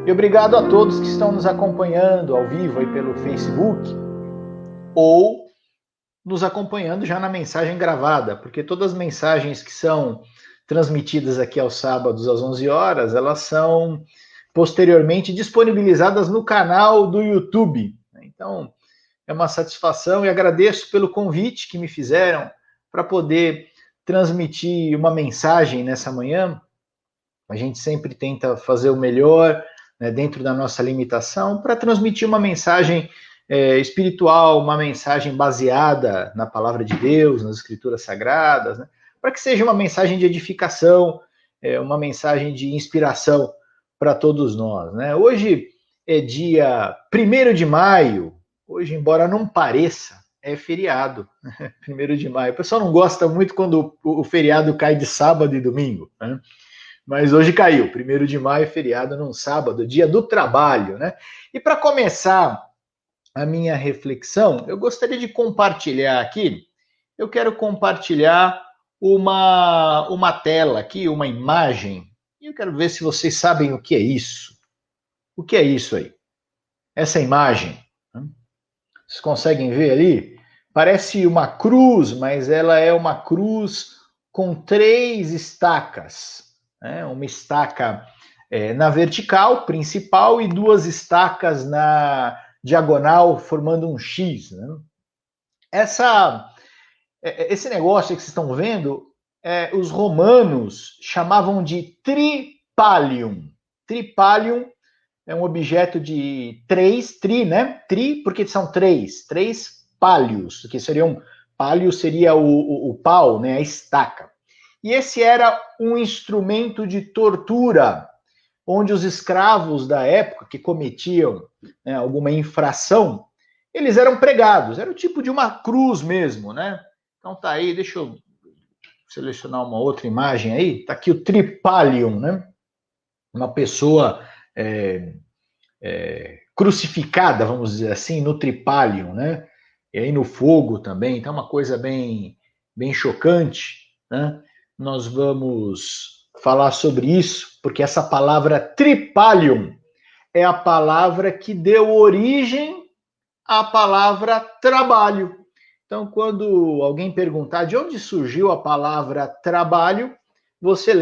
E obrigado a todos que estão nos acompanhando ao vivo aí pelo Facebook ou nos acompanhando já na mensagem gravada, porque todas as mensagens que são transmitidas aqui aos sábados às 11 horas, elas são posteriormente disponibilizadas no canal do YouTube. Então, é uma satisfação e agradeço pelo convite que me fizeram para poder transmitir uma mensagem nessa manhã. A gente sempre tenta fazer o melhor, né, dentro da nossa limitação, para transmitir uma mensagem espiritual, uma mensagem baseada na palavra de Deus, nas escrituras sagradas, né, para que seja uma mensagem de edificação, uma mensagem de inspiração para todos nós. Né? Hoje é dia 1º de maio, hoje, embora não pareça, é feriado, 1º de maio. O pessoal não gosta muito quando o feriado cai de sábado e domingo, né? Mas hoje caiu, 1º de maio, feriado num sábado, dia do trabalho, né? E para começar a minha reflexão, eu gostaria de compartilhar aqui, eu quero compartilhar uma tela aqui, uma imagem, e eu quero ver se vocês sabem o que é isso. O que é isso aí? Essa imagem, né? Vocês conseguem ver ali? Parece uma cruz, mas ela é uma cruz com 3 estacas. Uma estaca na vertical, principal, e 2 estacas na diagonal, formando um X. Né? Esse negócio que vocês estão vendo, os romanos chamavam de tripalium. Tripalium é um objeto de 3, né? Porque são 3 pálios, que seriam, pálio seria o pau, né? A estaca. E esse era um instrumento de tortura, onde os escravos da época que cometiam, né, alguma infração, eles eram pregados. Era o tipo de uma cruz mesmo, né? Então tá aí, deixa eu selecionar uma outra imagem aí. Tá aqui o tripalium, né? Uma pessoa crucificada, vamos dizer assim, no tripalium, né? E aí no fogo também. Então uma coisa bem chocante, né? Nós vamos falar sobre isso, porque essa palavra tripalium é a palavra que deu origem à palavra trabalho. Então, quando alguém perguntar de onde surgiu a palavra trabalho, você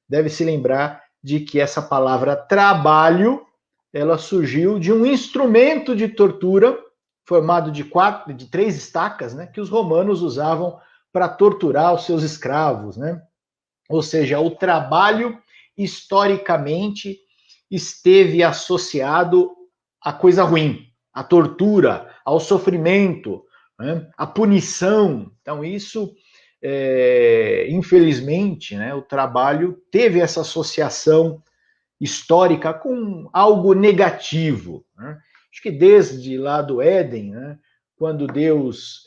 deve se lembrar de que essa palavra trabalho, ela surgiu de um instrumento de tortura formado de 3 estacas, né, que os romanos usavam para torturar os seus escravos, né? Ou seja, o trabalho historicamente esteve associado à coisa ruim, à tortura, ao sofrimento, né? À punição. Então isso, infelizmente, né, o trabalho teve essa associação histórica com algo negativo, né? Acho que desde lá do Éden, né, quando Deus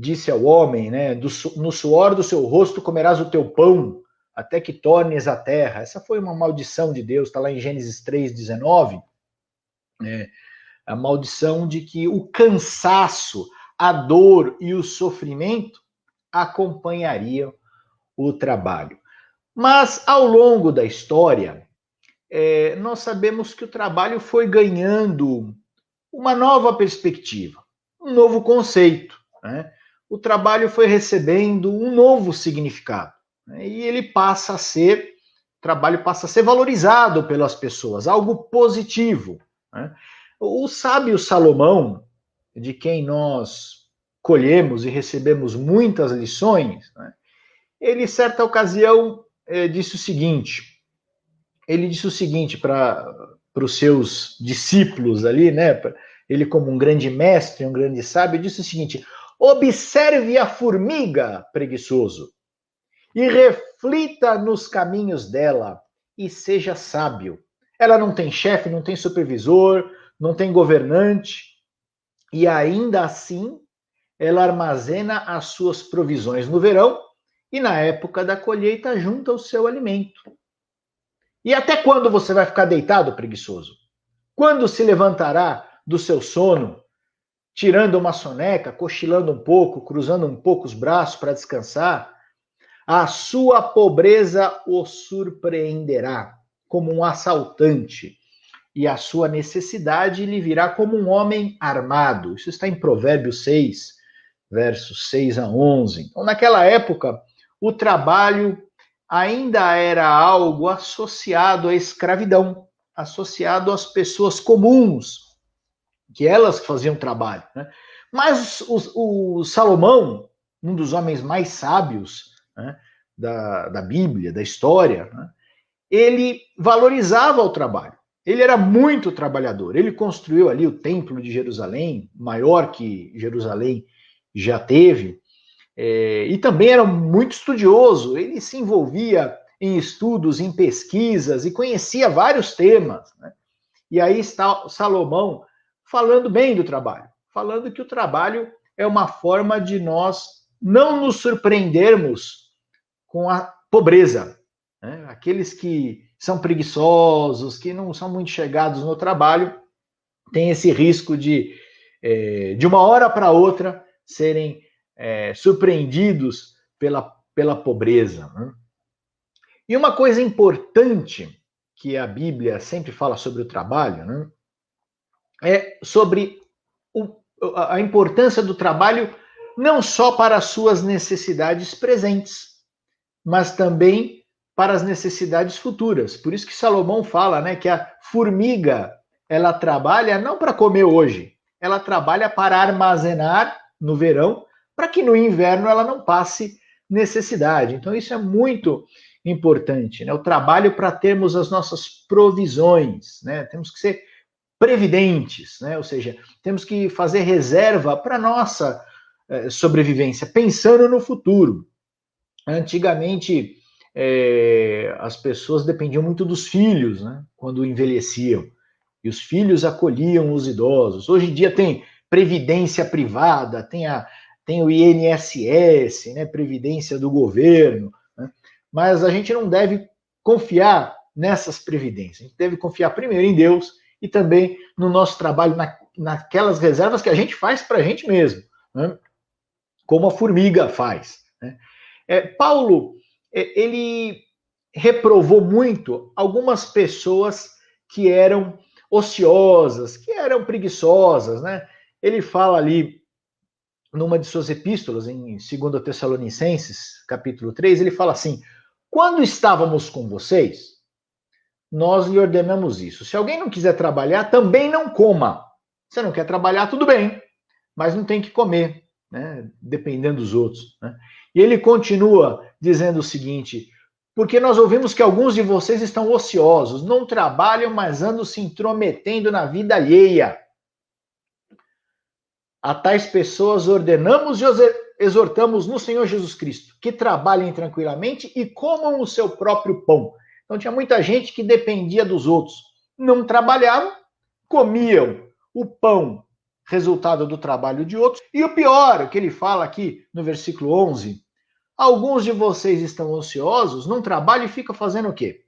disse ao homem, né, no suor do seu rosto comerás o teu pão, até que tornes a terra. Essa foi uma maldição de Deus, está lá em Gênesis 3:19, a maldição de que o cansaço, a dor e o sofrimento acompanhariam o trabalho. Mas, ao longo da história, nós sabemos que o trabalho foi ganhando uma nova perspectiva, um novo conceito, né? O trabalho foi recebendo um novo significado, né? E o trabalho passa a ser valorizado pelas pessoas, algo positivo, né? O sábio Salomão, de quem nós colhemos e recebemos muitas lições, né? Ele, certa ocasião, disse o seguinte, para os seus discípulos ali, né? Ele, como um grande mestre, um grande sábio, disse o seguinte: observe a formiga, preguiçoso, e reflita nos caminhos dela, e seja sábio. Ela não tem chefe, não tem supervisor, não tem governante, e ainda assim ela armazena as suas provisões no verão e na época da colheita junta o seu alimento. E até quando você vai ficar deitado, preguiçoso? Quando se levantará do seu sono, tirando uma soneca, cochilando um pouco, cruzando um pouco os braços para descansar? A sua pobreza o surpreenderá, como um assaltante, e a sua necessidade lhe virá como um homem armado. Isso está em Provérbios 6, versos 6 a 11. Então, naquela época, o trabalho ainda era algo associado à escravidão, associado às pessoas comuns, que elas faziam trabalho, né? Mas o Salomão, um dos homens mais sábios, né, da Bíblia, da história, né, ele valorizava o trabalho. Ele era muito trabalhador. Ele construiu ali o Templo de Jerusalém, maior que Jerusalém já teve, e também era muito estudioso. Ele se envolvia em estudos, em pesquisas e conhecia vários temas, né? E aí está Salomão falando bem do trabalho, falando que o trabalho é uma forma de nós não nos surpreendermos com a pobreza, né? Aqueles que são preguiçosos, que não são muito chegados no trabalho, têm esse risco de uma hora para outra, serem surpreendidos pela pobreza, né? E uma coisa importante que a Bíblia sempre fala sobre o trabalho, né, é sobre a importância do trabalho não só para as suas necessidades presentes, mas também para as necessidades futuras. Por isso que Salomão fala, né, que a formiga, ela trabalha não para comer hoje, ela trabalha para armazenar no verão, para que no inverno ela não passe necessidade. Então isso é muito importante, né? O trabalho para termos as nossas provisões, né? Temos que ser previdentes, né? Ou seja, temos que fazer reserva para nossa sobrevivência, pensando no futuro. Antigamente, as pessoas dependiam muito dos filhos, né? Quando envelheciam, e os filhos acolhiam os idosos. Hoje em dia tem previdência privada, tem o INSS, né? Previdência do governo, né? Mas a gente não deve confiar nessas previdências. A gente deve confiar primeiro em Deus e também no nosso trabalho, naquelas reservas que a gente faz para a gente mesmo, né? Como a formiga faz, né? Paulo, ele reprovou muito algumas pessoas que eram ociosas, que eram preguiçosas, né? Ele fala ali, numa de suas epístolas, em 2 Tessalonicenses, capítulo 3, ele fala assim: quando estávamos com vocês, nós lhe ordenamos isso. Se alguém não quiser trabalhar, também não coma. Você não quer trabalhar, tudo bem, mas não tem que comer, né? Dependendo dos outros, né? E ele continua dizendo o seguinte: porque nós ouvimos que alguns de vocês estão ociosos, não trabalham, mas andam se intrometendo na vida alheia. A tais pessoas ordenamos e exortamos no Senhor Jesus Cristo que trabalhem tranquilamente e comam o seu próprio pão. Então tinha muita gente que dependia dos outros. Não trabalhavam, comiam o pão, resultado do trabalho de outros. E o pior, que ele fala aqui no versículo 11, alguns de vocês estão ociosos, não trabalham e ficam fazendo o quê?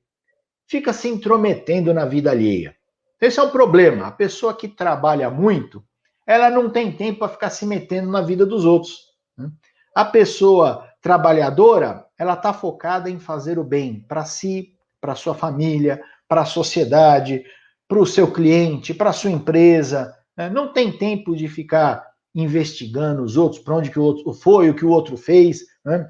Fica se intrometendo na vida alheia. Esse é o problema. A pessoa que trabalha muito, ela não tem tempo para ficar se metendo na vida dos outros. A pessoa trabalhadora, ela está focada em fazer o bem para si, para sua família, para a sociedade, para o seu cliente, para a sua empresa. Não tem tempo de ficar investigando os outros, para onde que o outro foi, o que o outro fez, né?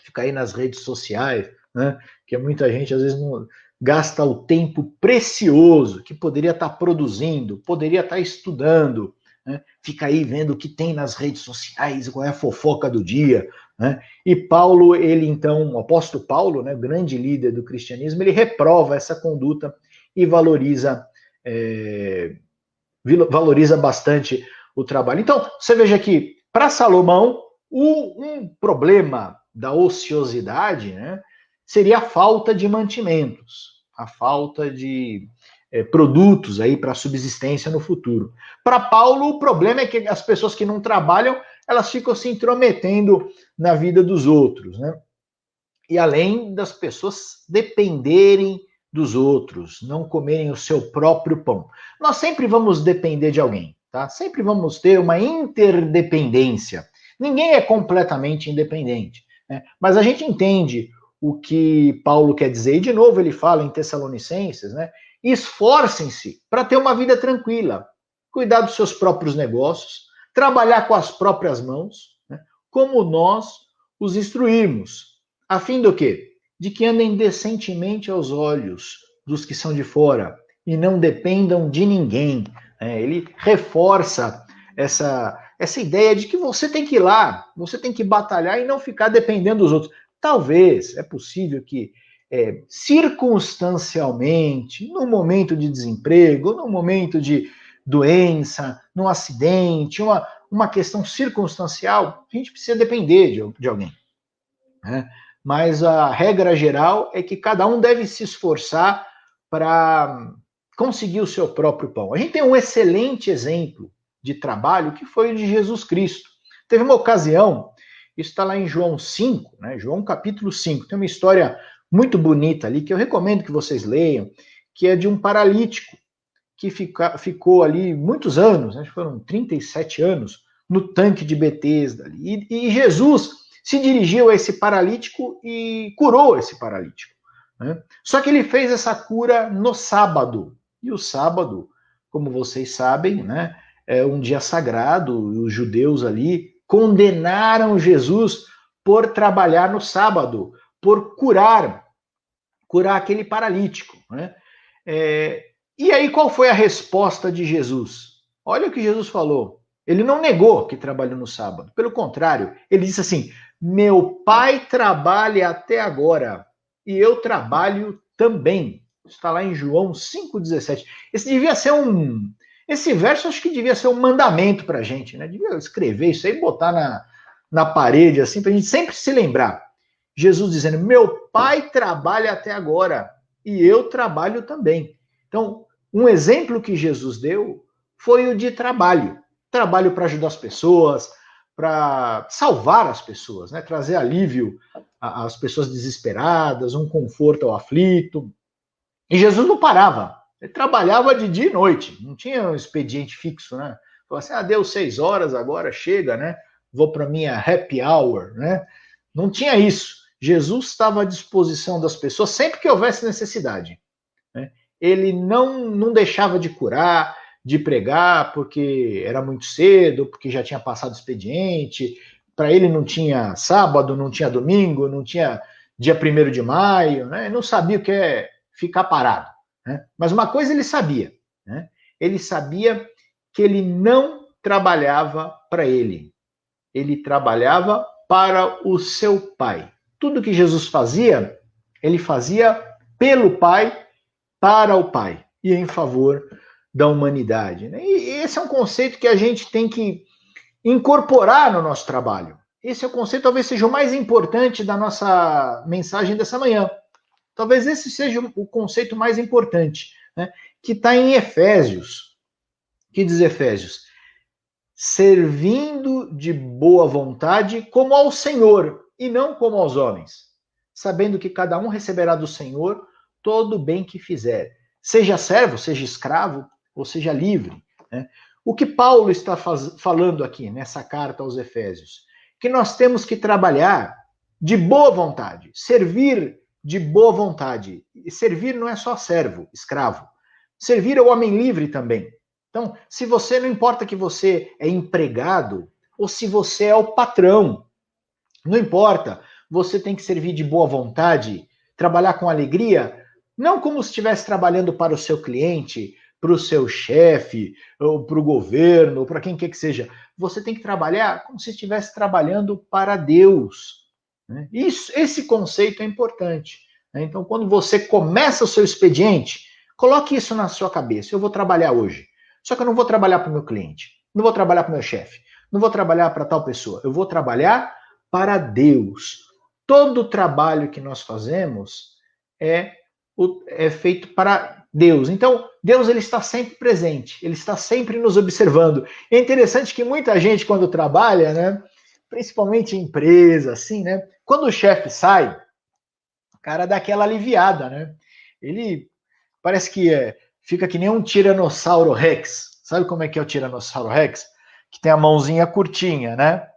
Ficar aí nas redes sociais, né? Que muita gente às vezes não gasta o tempo precioso que poderia estar produzindo, poderia estar estudando, né? Fica aí vendo o que tem nas redes sociais, qual é a fofoca do dia, né? E Paulo, ele então, o apóstolo Paulo, né, grande líder do cristianismo, ele reprova essa conduta e valoriza bastante o trabalho. Então, você veja que, para Salomão, um problema da ociosidade, né, seria a falta de mantimentos, a falta de produtos aí para subsistência no futuro. Para Paulo, o problema é que as pessoas que não trabalham, elas ficam se intrometendo na vida dos outros, né? E além das pessoas dependerem dos outros, não comerem o seu próprio pão. Nós sempre vamos depender de alguém, tá? Sempre vamos ter uma interdependência. Ninguém é completamente independente, né? Mas a gente entende o que Paulo quer dizer. E de novo ele fala em Tessalonicenses, né? Esforcem-se para ter uma vida tranquila, cuidar dos seus próprios negócios, trabalhar com as próprias mãos, né? Como nós os instruímos, a fim do quê? De que andem decentemente aos olhos dos que são de fora e não dependam de ninguém. Ele reforça essa ideia de que você tem que ir lá, você tem que batalhar e não ficar dependendo dos outros. Talvez, é possível que circunstancialmente, no momento de desemprego, no momento de doença, num acidente, uma questão circunstancial, a gente precisa depender de alguém. Né? Mas a regra geral é que cada um deve se esforçar para conseguir o seu próprio pão. A gente tem um excelente exemplo de trabalho que foi o de Jesus Cristo. Teve uma ocasião, isso está lá em João 5, né? João capítulo 5, tem uma história muito bonita ali, que eu recomendo que vocês leiam, que é de um paralítico que ficou ali muitos anos, acho que foram 37 anos, no tanque de Betesda. E Jesus se dirigiu a esse paralítico e curou esse paralítico. Né? Só que ele fez essa cura no sábado. E o sábado, como vocês sabem, né, é um dia sagrado, e os judeus ali condenaram Jesus por trabalhar no sábado, por curar aquele paralítico. Né? E aí, qual foi a resposta de Jesus? Olha o que Jesus falou. Ele não negou que trabalhou no sábado. Pelo contrário, ele disse assim: meu pai trabalha até agora e eu trabalho também. Está lá em João 5,17. Esse verso acho que devia ser um mandamento para a gente, né? Devia escrever isso aí e botar na parede, assim, para a gente sempre se lembrar. Jesus dizendo: meu pai trabalha até agora e eu trabalho também. Então, um exemplo que Jesus deu foi o de trabalho. Trabalho para ajudar as pessoas, para salvar as pessoas, né? Trazer alívio às pessoas desesperadas, um conforto ao aflito. E Jesus não parava. Ele trabalhava de dia e noite. Não tinha um expediente fixo, né? Falou assim: deu 6 horas, agora chega, né? Vou para minha happy hour, né? Não tinha isso. Jesus estava à disposição das pessoas sempre que houvesse necessidade. Né? Ele não deixava de curar, de pregar, porque era muito cedo, porque já tinha passado o expediente. Para ele não tinha sábado, não tinha domingo, não tinha dia 1º de maio, né? Ele não sabia o que é ficar parado. Né? Mas uma coisa ele sabia, né? Ele sabia que ele não trabalhava para ele, ele trabalhava para o seu Pai. Tudo que Jesus fazia, ele fazia pelo Pai, para o Pai e em favor da humanidade. Né? E esse é um conceito que a gente tem que incorporar no nosso trabalho. Esse é o conceito, talvez seja o mais importante da nossa mensagem dessa manhã. Talvez esse seja o conceito mais importante, né? Que está em Efésios. Que diz Efésios? Servindo de boa vontade como ao Senhor, e não como aos homens, sabendo que cada um receberá do Senhor todo o bem que fizer, seja servo, seja escravo, ou seja livre. Né? O que Paulo está falando aqui, nessa carta aos Efésios? Que nós temos que trabalhar de boa vontade, servir de boa vontade. E servir não é só servo, escravo. Servir é o homem livre também. Então, se você, não importa que você é empregado ou se você é o patrão, não importa, você tem que servir de boa vontade, trabalhar com alegria, não como se estivesse trabalhando para o seu cliente, para o seu chefe, ou para o governo, ou para quem quer que seja. Você tem que trabalhar como se estivesse trabalhando para Deus. Né? Esse conceito é importante. Né? Então, quando você começa o seu expediente, coloque isso na sua cabeça. Eu vou trabalhar hoje. Só que eu não vou trabalhar para o meu cliente, não vou trabalhar para o meu chefe, não vou trabalhar para tal pessoa. Eu vou trabalhar para Deus. Todo o trabalho que nós fazemos é feito para Deus. Então, Deus ele está sempre presente, ele está sempre nos observando. É interessante que muita gente, quando trabalha, né, principalmente em empresa, assim, né, quando o chefe sai, o cara dá aquela aliviada, né? Ele parece que fica que nem um Tiranossauro Rex. Sabe como é que é o Tiranossauro Rex? Que tem a mãozinha curtinha, né?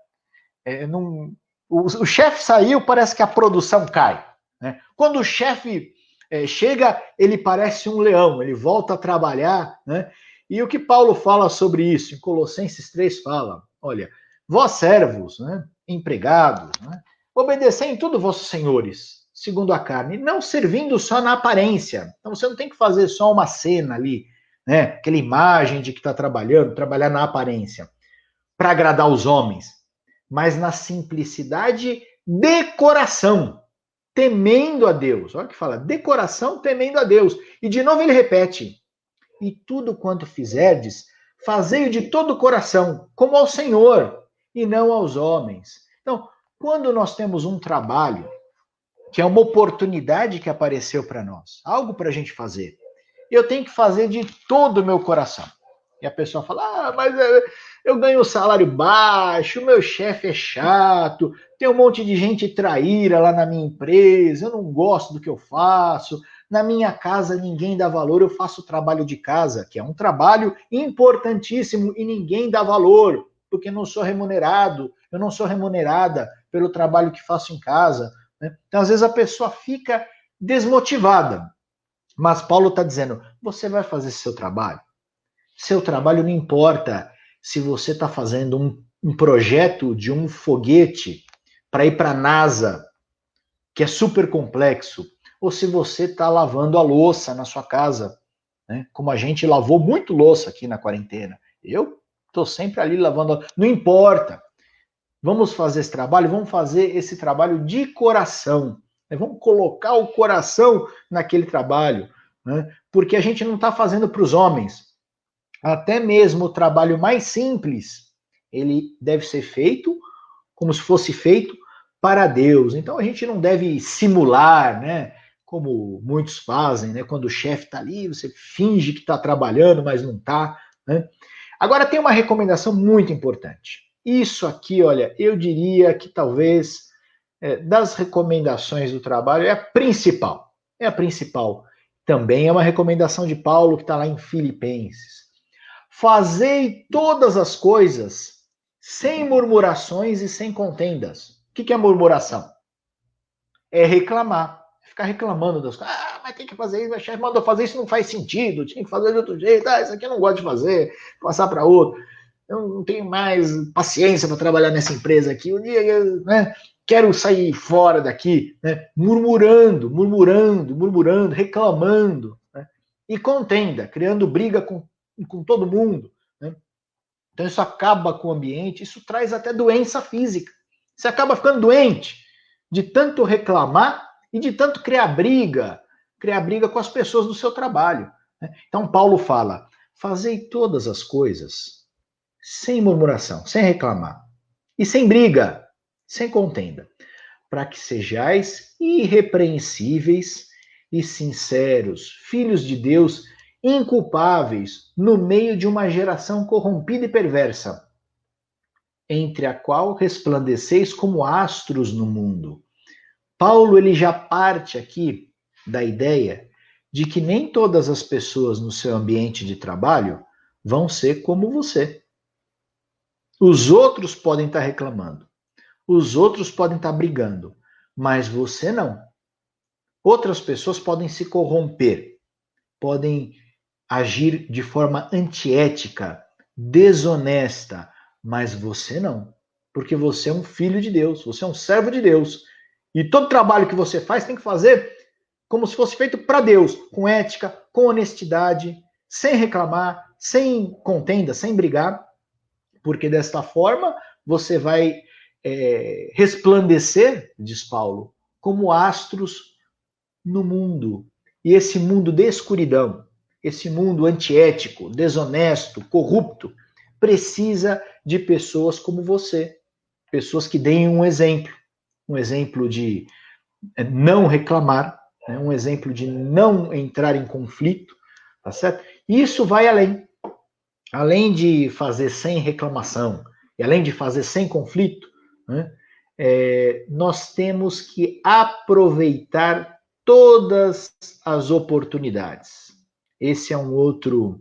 O chefe saiu, parece que a produção cai. né? Quando o chefe chega, ele parece um leão, ele volta a trabalhar, né? E o que Paulo fala sobre isso? Em Colossenses 3 fala, olha, vós servos, né, empregados, né, obedecei em tudo vossos senhores, segundo a carne, não servindo só na aparência. Então você não tem que fazer só uma cena ali, né, aquela imagem de que está trabalhando, trabalhar na aparência, para agradar os homens, mas na simplicidade de coração, temendo a Deus. Olha o que fala, de coração temendo a Deus. E de novo ele repete, e tudo quanto fizerdes, fazei-o de todo o coração, como ao Senhor, e não aos homens. Então, quando nós temos um trabalho, que é uma oportunidade que apareceu para nós, algo para a gente fazer, eu tenho que fazer de todo o meu coração. E a pessoa fala, mas eu ganho um salário baixo, o meu chefe é chato, tem um monte de gente traíra lá na minha empresa, eu não gosto do que eu faço, na minha casa ninguém dá valor, eu faço trabalho de casa, que é um trabalho importantíssimo e ninguém dá valor, porque não sou remunerado, eu não sou remunerada pelo trabalho que faço em casa. Né? Então, às vezes, a pessoa fica desmotivada. Mas Paulo está dizendo, você vai fazer seu trabalho. Seu trabalho não importa se você está fazendo um projeto de um foguete para ir para a NASA, que é super complexo, ou se você está lavando a louça na sua casa, né? Como a gente lavou muito louça aqui na quarentena. Eu estou sempre ali lavando. Não importa. Vamos fazer esse trabalho, vamos fazer esse trabalho de coração. Né? Vamos colocar o coração naquele trabalho. Né? Porque a gente não está fazendo para os homens. Até mesmo o trabalho mais simples, ele deve ser feito como se fosse feito para Deus. Então a gente não deve simular, né? Como muitos fazem, né? Quando o chefe está ali, você finge que está trabalhando, mas não está. Né? Agora tem uma recomendação muito importante. Isso aqui, olha, eu diria que talvez das recomendações do trabalho é a principal. É a principal. Também é uma recomendação de Paulo que está lá em Filipenses. Fazei todas as coisas sem murmurações e sem contendas. O que é murmuração? É reclamar. Ficar reclamando das coisas. Ah, mas tem que fazer isso, o chefe mandou fazer isso, não faz sentido, tinha que fazer de outro jeito. Ah, isso aqui eu não gosto de fazer, passar para outro. Eu não tenho mais paciência para trabalhar nessa empresa aqui. Um dia, né, quero sair fora daqui, né, murmurando, reclamando. Né, e contenda, criando briga com todo mundo. Né? Então isso acaba com o ambiente, isso traz até doença física. Você acaba ficando doente de tanto reclamar e de tanto criar briga com as pessoas do seu trabalho. Né? Então Paulo fala, fazei todas as coisas sem murmuração, sem reclamar, e sem briga, sem contenda, para que sejais irrepreensíveis e sinceros, filhos de Deus, inculpáveis no meio de uma geração corrompida e perversa, entre a qual resplandeceis como astros no mundo. Paulo ele já parte aqui da ideia de que nem todas as pessoas no seu ambiente de trabalho vão ser como você. Os outros podem estar reclamando, os outros podem estar brigando, mas você não. Outras pessoas podem se corromper, podem agir de forma antiética, desonesta, mas você não, porque você é um filho de Deus, você é um servo de Deus, e todo trabalho que você faz tem que fazer como se fosse feito para Deus, com ética, com honestidade, sem reclamar, sem contenda, sem brigar, porque desta forma você vai resplandecer, diz Paulo, como astros no mundo, e esse mundo de escuridão, esse mundo antiético, desonesto, corrupto, precisa de pessoas como você, pessoas que deem um exemplo de não reclamar, né? Um exemplo de não entrar em conflito, tá certo? Isso vai além de fazer sem reclamação e além de fazer sem conflito, né? Nós temos que aproveitar todas as oportunidades. Esse é um outro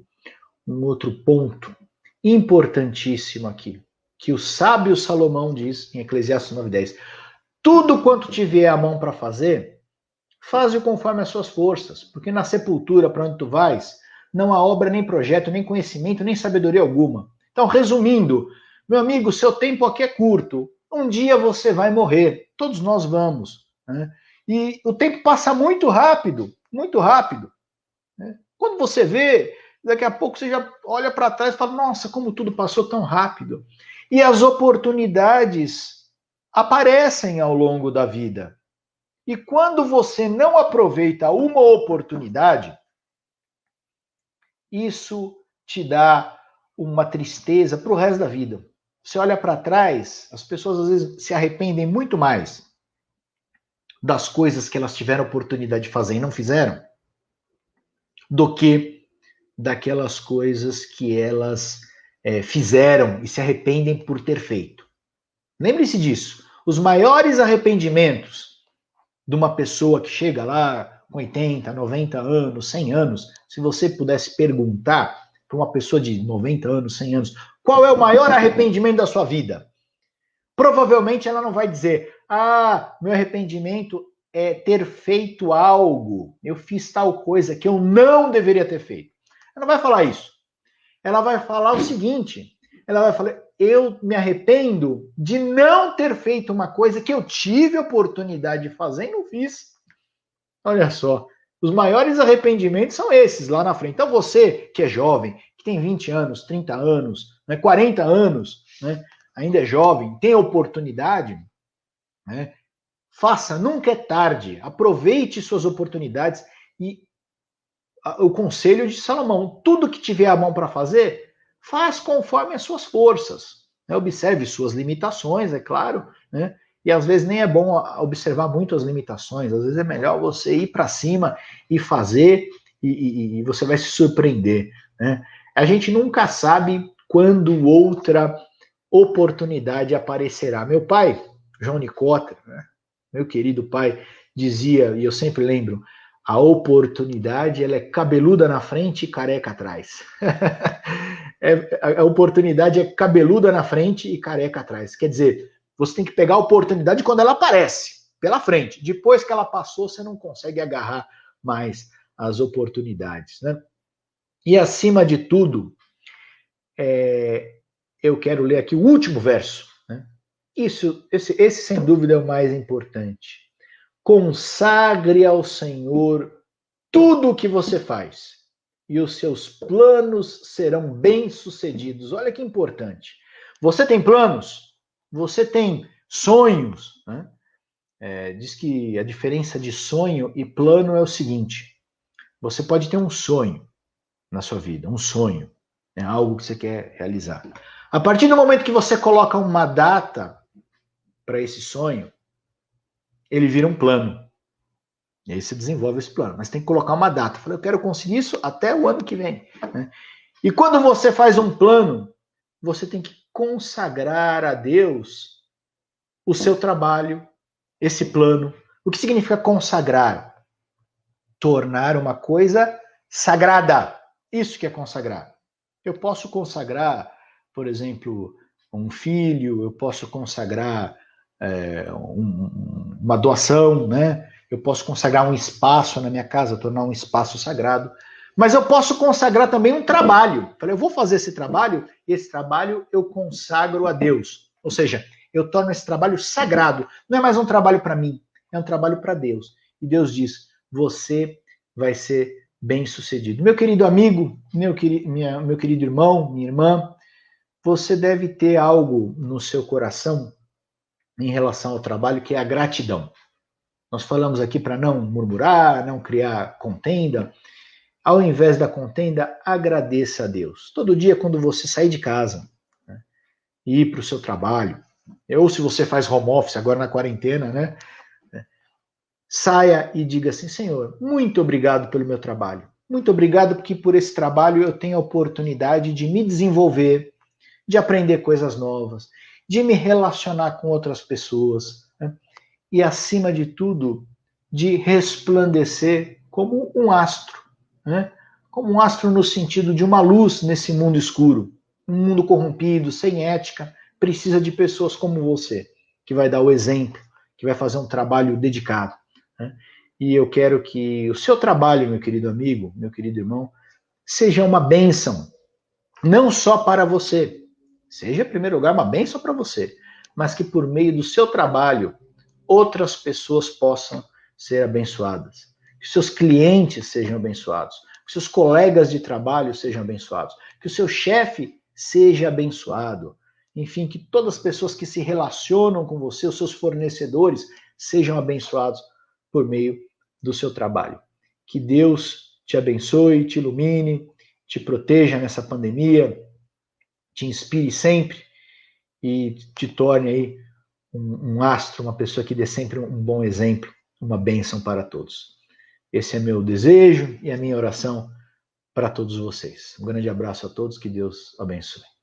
ponto importantíssimo aqui, que o sábio Salomão diz em Eclesiastes 9:10. Tudo quanto tiver a mão para fazer, Faze-o conforme as suas forças, porque na sepultura para onde tu vais, não há obra, nem projeto, nem conhecimento, nem sabedoria alguma. Então, resumindo, meu amigo, seu tempo aqui é curto. Um dia você vai morrer. Todos nós vamos. Né? E o tempo passa muito rápido, muito rápido. Né? Quando você vê, daqui a pouco você já olha para trás e fala, nossa, como tudo passou tão rápido. E as oportunidades aparecem ao longo da vida. E quando você não aproveita uma oportunidade, isso te dá uma tristeza para o resto da vida. Você olha para trás, as pessoas às vezes se arrependem muito mais das coisas que elas tiveram oportunidade de fazer e não fizeram, do que daquelas coisas que elas fizeram e se arrependem por ter feito. Lembre-se disso. Os maiores arrependimentos de uma pessoa que chega lá com 80, 90 anos, 100 anos, se você pudesse perguntar para uma pessoa de 90 anos, 100 anos, qual é o maior arrependimento da sua vida? Provavelmente ela não vai dizer, meu arrependimento é ter feito algo, eu fiz tal coisa que eu não deveria ter feito. Ela não vai falar isso. Ela vai falar o seguinte, ela vai falar, eu me arrependo de não ter feito uma coisa que eu tive a oportunidade de fazer e não fiz. Olha só, os maiores arrependimentos são esses lá na frente. Então você que é jovem, que tem 20 anos, 30 anos, 40 anos, ainda é jovem, tem oportunidade, faça, nunca é tarde, aproveite suas oportunidades e o conselho de Salomão, tudo que tiver a mão para fazer, faz conforme as suas forças. Observe suas limitações, é claro, e às vezes nem é bom observar muito as limitações, às vezes é melhor você ir para cima e fazer, e você vai se surpreender. A gente nunca sabe quando outra oportunidade aparecerá. Meu pai, João Nicota, meu querido pai, dizia, e eu sempre lembro, a oportunidade ela é cabeluda na frente e careca atrás. A oportunidade é cabeluda na frente e careca atrás. Quer dizer, você tem que pegar a oportunidade quando ela aparece, pela frente. Depois que ela passou, você não consegue agarrar mais as oportunidades. E acima de tudo, eu quero ler aqui o último verso. Esse sem dúvida é o mais importante. Consagre ao Senhor tudo o que você faz, e os seus planos serão bem-sucedidos. Olha que importante. Você tem planos? Você tem sonhos? Diz que a diferença de sonho e plano é o seguinte: você pode ter um sonho na sua vida, um sonho, algo que você quer realizar. A partir do momento que você coloca uma data para esse sonho, ele vira um plano. E aí você desenvolve esse plano. Mas tem que colocar uma data. Eu falei, eu quero conseguir isso até o ano que vem. E quando você faz um plano, você tem que consagrar a Deus o seu trabalho, esse plano. O que significa consagrar? Tornar uma coisa sagrada. Isso que é consagrar. Eu posso consagrar, por exemplo, um filho, eu posso consagrar uma doação, eu posso consagrar um espaço na minha casa, tornar um espaço sagrado, mas eu posso consagrar também um trabalho. Eu vou fazer esse trabalho, e esse trabalho eu consagro a Deus. Ou seja, eu torno esse trabalho sagrado. Não é mais um trabalho para mim, é um trabalho para Deus. E Deus diz, você vai ser bem-sucedido. Meu querido amigo, meu querido irmão, minha irmã, você deve ter algo no seu coração em relação ao trabalho, que é a gratidão. Nós falamos aqui para não murmurar, não criar contenda. Ao invés da contenda, agradeça a Deus. Todo dia, quando você sair de casa, e ir para o seu trabalho, ou se você faz home office agora na quarentena, saia e diga assim, Senhor, muito obrigado pelo meu trabalho. Muito obrigado porque por esse trabalho eu tenho a oportunidade de me desenvolver, de aprender coisas novas, de me relacionar com outras pessoas, e, acima de tudo, de resplandecer como um astro, como um astro no sentido de uma luz nesse mundo escuro, um mundo corrompido, sem ética, precisa de pessoas como você, que vai dar o exemplo, que vai fazer um trabalho dedicado. E eu quero que o seu trabalho, meu querido amigo, meu querido irmão, seja uma bênção, não só para você, seja, em primeiro lugar, uma bênção para você, mas que por meio do seu trabalho, outras pessoas possam ser abençoadas, que seus clientes sejam abençoados, que seus colegas de trabalho sejam abençoados, que o seu chefe seja abençoado, enfim, que todas as pessoas que se relacionam com você, os seus fornecedores, sejam abençoados por meio do seu trabalho. Que Deus te abençoe, te ilumine, te proteja nessa pandemia, te inspire sempre e te torne aí um astro, uma pessoa que dê sempre um bom exemplo, uma bênção para todos. Esse é meu desejo e a minha oração para todos vocês. Um grande abraço a todos, que Deus abençoe.